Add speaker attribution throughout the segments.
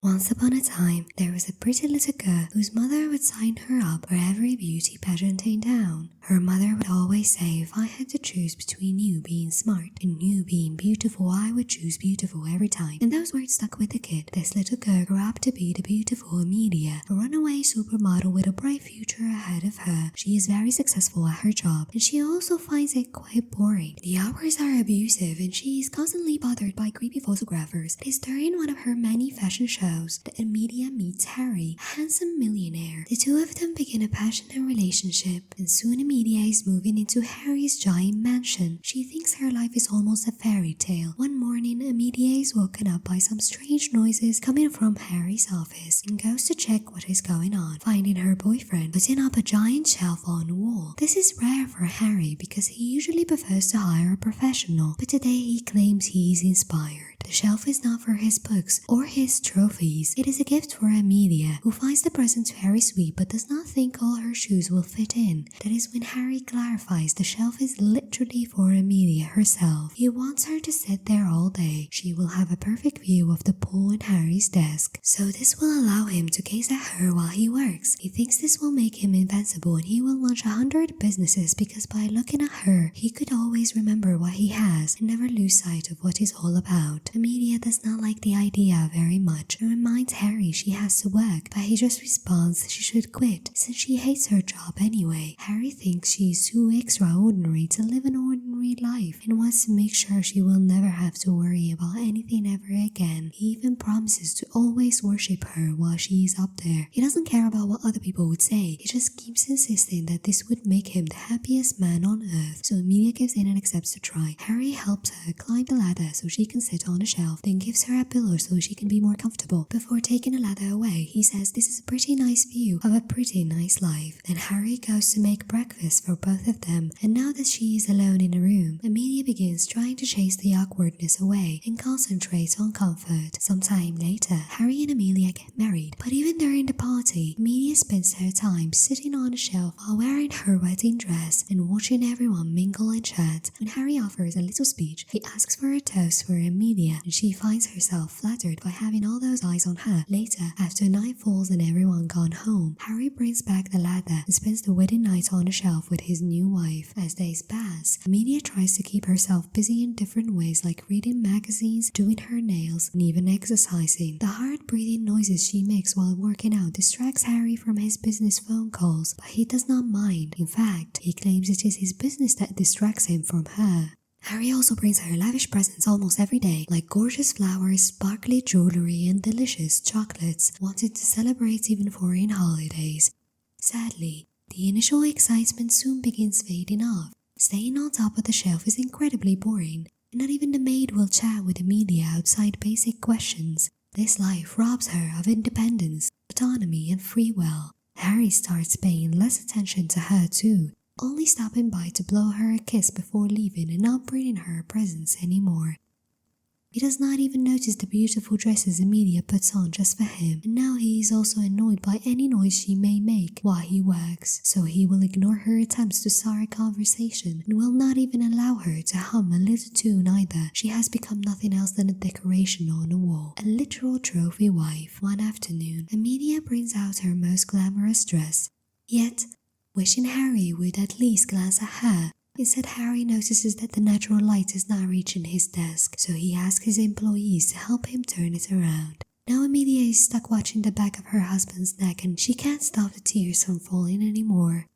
Speaker 1: Once upon a time, there was a pretty little girl whose mother would sign her up for every beauty pageant in town. Her mother would always say, if I had to choose between you being smart and you being beautiful, I would choose beautiful every time. And those words stuck with the kid. This little girl grew up to be the beautiful Amelia, a runaway supermodel with a bright future ahead of her. She is very successful at her job, and she also finds it quite boring. The hours are abusive, and she is constantly bothered by creepy photographers. It is during one of her many fashion shows that Amelia meets Harry, a handsome millionaire. The two of them begin a passionate relationship, and soon Amelia is moving into Harry's giant mansion. She thinks her life is almost a fairy tale. One morning, Amelia is woken up by some strange noises coming from Harry's office and goes to check what is going on, finding her boyfriend putting up a giant shelf on the wall. This is rare for Harry because he usually prefers to hire a professional, but today he claims he is inspired. The shelf is not for his books or his trophies. It is a gift for Amelia, who finds the present very sweet but does not think all her shoes will fit in. That is when Harry clarifies the shelf is literally for Amelia herself. He wants her to sit there all day. She will have a perfect view of the pool and Harry's desk, so this will allow him to gaze at her while he works. He thinks this will make him invincible and he will launch 100 businesses because by looking at her, he could always remember what he has and never lose sight of what it's all about. Amelia does not like the idea very much and reminds Harry she has to work, but he just responds she should quit since she hates her job anyway. Harry thinks she is too extraordinary to live an ordinary life and wants to make sure she will never have to worry about anything ever again. He even promises to always worship her while she is up there. He doesn't care about what other people would say. He just keeps insisting that this would make him the happiest man on earth. So Amelia gives in and accepts to try. Harry helps her climb the ladder so she can sit on a shelf, then gives her a pillow so she can be more comfortable. Before taking the ladder away, he says this is a pretty nice view of a pretty nice life. Then Harry goes to make breakfast for both of them, and now that she is alone in the room, Amelia begins trying to chase the awkwardness away and concentrates on comfort. Sometime later, Harry and Amelia get married, but even during the party, Amelia spends her time sitting on a shelf while wearing her wedding dress and watching everyone mingle and chat. When Harry offers a little speech, he asks for a toast for Amelia, and she finds herself flattered by having all those eyes on her. Later, after night falls and everyone gone home, Harry brings back the ladder and spends the wedding night on a shelf with his new wife. As days pass, Amelia tries to keep herself busy in different ways like reading magazines, doing her nails, and even exercising. The hard breathing noises she makes while working out distracts Harry from his business phone calls, but he does not mind. In fact, he claims it is his business that distracts him from her. Harry also brings her lavish presents almost every day, like gorgeous flowers, sparkly jewelry, and delicious chocolates, wanting to celebrate even foreign holidays. Sadly, the initial excitement soon begins fading off. Staying on top of the shelf is incredibly boring, and not even the maid will chat with Amelia outside basic questions. This life robs her of independence, autonomy, and free will. Harry starts paying less attention to her too, only stopping by to blow her a kiss before leaving and not bringing her presents anymore. He does not even notice the beautiful dresses Amelia puts on just for him, and now he is also annoyed by any noise she may make while he works, so he will ignore her attempts to start a conversation and will not even allow her to hum a little tune either. She has become nothing else than a decoration on a wall, a literal trophy wife. One afternoon, Amelia brings out her most glamorous dress, yet wishing Harry would at least glance at her. Instead, Harry notices that the natural light is not reaching his desk, so he asks his employees to help him turn it around. Now Amelia is stuck watching the back of her husband's neck and she can't stop the tears from falling anymore.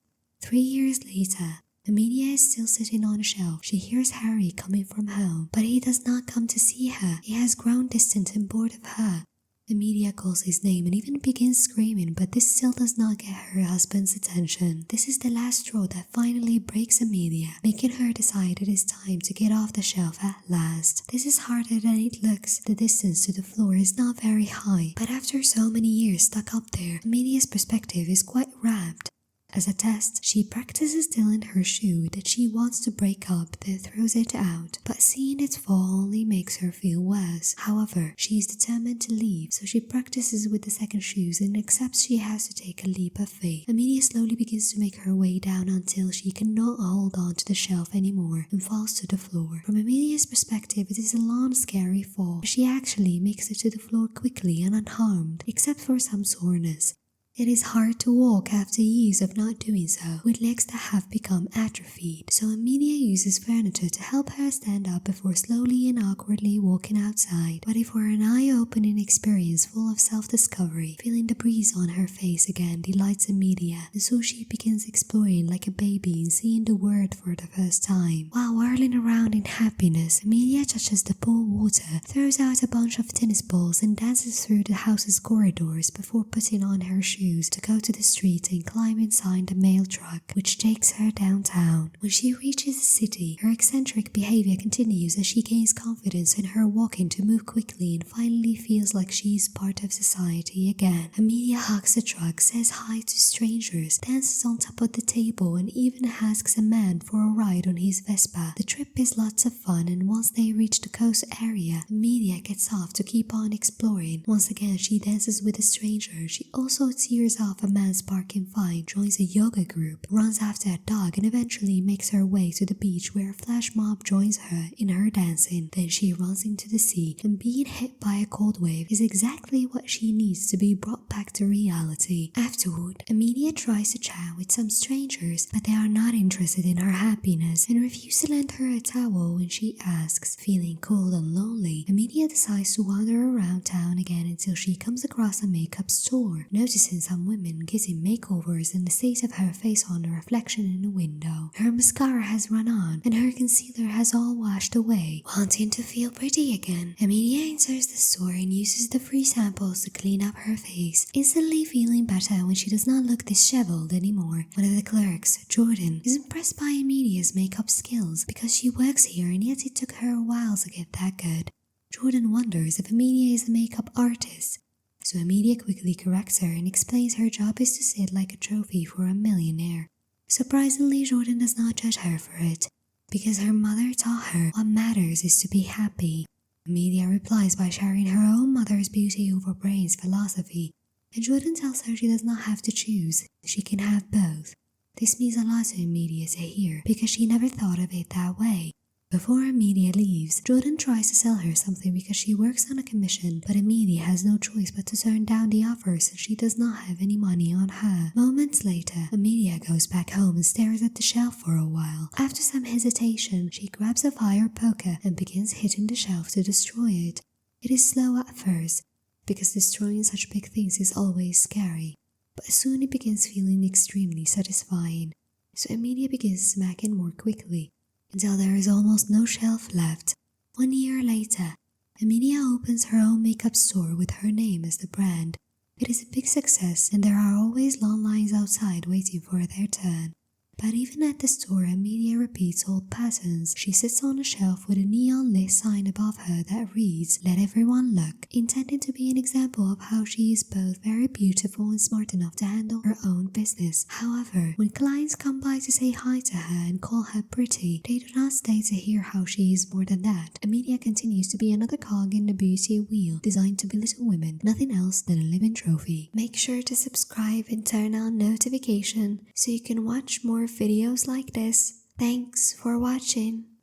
Speaker 1: 3 years later, Amelia is still sitting on a shelf. She hears Harry coming from home, but he does not come to see her. He has grown distant and bored of her. Amelia calls his name and even begins screaming, but this still does not get her husband's attention. This is the last straw that finally breaks Amelia, making her decide it is time to get off the shelf at last. This is harder than it looks. The distance to the floor is not very high, but after so many years stuck up there, Amelia's perspective is quite rapt. As a test, she practices stealing her shoe that she wants to break up, then throws it out, but seeing it fall only makes her feel worse. However, she is determined to leave, so she practices with the second shoes and accepts she has to take a leap of faith. Amelia slowly begins to make her way down until she cannot hold on to the shelf anymore and falls to the floor. From Amelia's perspective, it is a long, scary fall, but she actually makes it to the floor quickly and unharmed, except for some soreness. It is hard to walk after years of not doing so, with legs that have become atrophied, so Amelia uses furniture to help her stand up before slowly and awkwardly walking outside. But it were an eye-opening experience full of self-discovery. Feeling the breeze on her face again delights Amelia, and so she begins exploring like a baby and seeing the world for the first time. While whirling around in happiness, Amelia touches the pool water, throws out a bunch of tennis balls, and dances through the house's corridors before putting on her shoes to go to the street and climb inside the mail truck, which takes her downtown. When she reaches the city, her eccentric behavior continues as she gains confidence in her walking to move quickly and finally feels like she is part of society again. Amelia hugs the truck, says hi to strangers, dances on top of the table, and even asks a man for a ride on his Vespa. The trip is lots of fun, and once they reach the coast area, Amelia gets off to keep on exploring. Once again, she dances with a stranger. She also tears off a man's parking fine, joins a yoga group, runs after a dog, and eventually makes her way to the beach where a flash mob joins her in her dancing. Then she runs into the sea, and being hit by a cold wave is exactly what she needs to be brought back to reality. Afterward, Amelia tries to chat with some strangers, but they are not interested in her happiness and refuse to lend her a towel when she asks. Feeling cold and lonely, Amelia decides to wander around town again until she comes across a makeup store, noticing some women getting makeovers and the state of her face on a reflection in a window. Her mascara has run on and her concealer has all washed away. Wanting to feel pretty again, Amelia enters the store and uses the free samples to clean up her face, instantly feeling better when she does not look disheveled anymore. One of the clerks, Jordan, is impressed by Amelia's makeup skills because she works here and yet it took her a while to get that good. Jordan wonders if Amelia is a makeup artist, so Amelia quickly corrects her and explains her job is to sit like a trophy for a millionaire. Surprisingly, Jordan does not judge her for it, because her mother taught her what matters is to be happy. Amelia replies by sharing her own mother's beauty over brains philosophy, and Jordan tells her she does not have to choose, she can have both. This means a lot to Amelia to hear, because she never thought of it that way. Before Amelia leaves, Jordan tries to sell her something because she works on a commission, but Amelia has no choice but to turn down the offer since she does not have any money on her. Moments later, Amelia goes back home and stares at the shelf for a while. After some hesitation, she grabs a fire poker and begins hitting the shelf to destroy it. It is slow at first, because destroying such big things is always scary, but soon it begins feeling extremely satisfying. So Amelia begins smacking more quickly, until there is almost no shelf left. 1 year later, Amelia opens her own makeup store with her name as the brand. It is a big success and there are always long lines outside waiting for their turn. But even at the store, Amelia repeats old patterns. She sits on a shelf with a neon-lit sign above her that reads, "Let everyone look," intended to be an example of how she is both very beautiful and smart enough to handle her own business. However, when clients come by to say hi to her and call her pretty, they do not stay to hear how she is more than that. Amelia continues to be another cog in the beauty wheel, designed to belittle women, nothing else than a living trophy. Make sure to subscribe and turn on notification so you can watch more videos like this. Thanks for watching.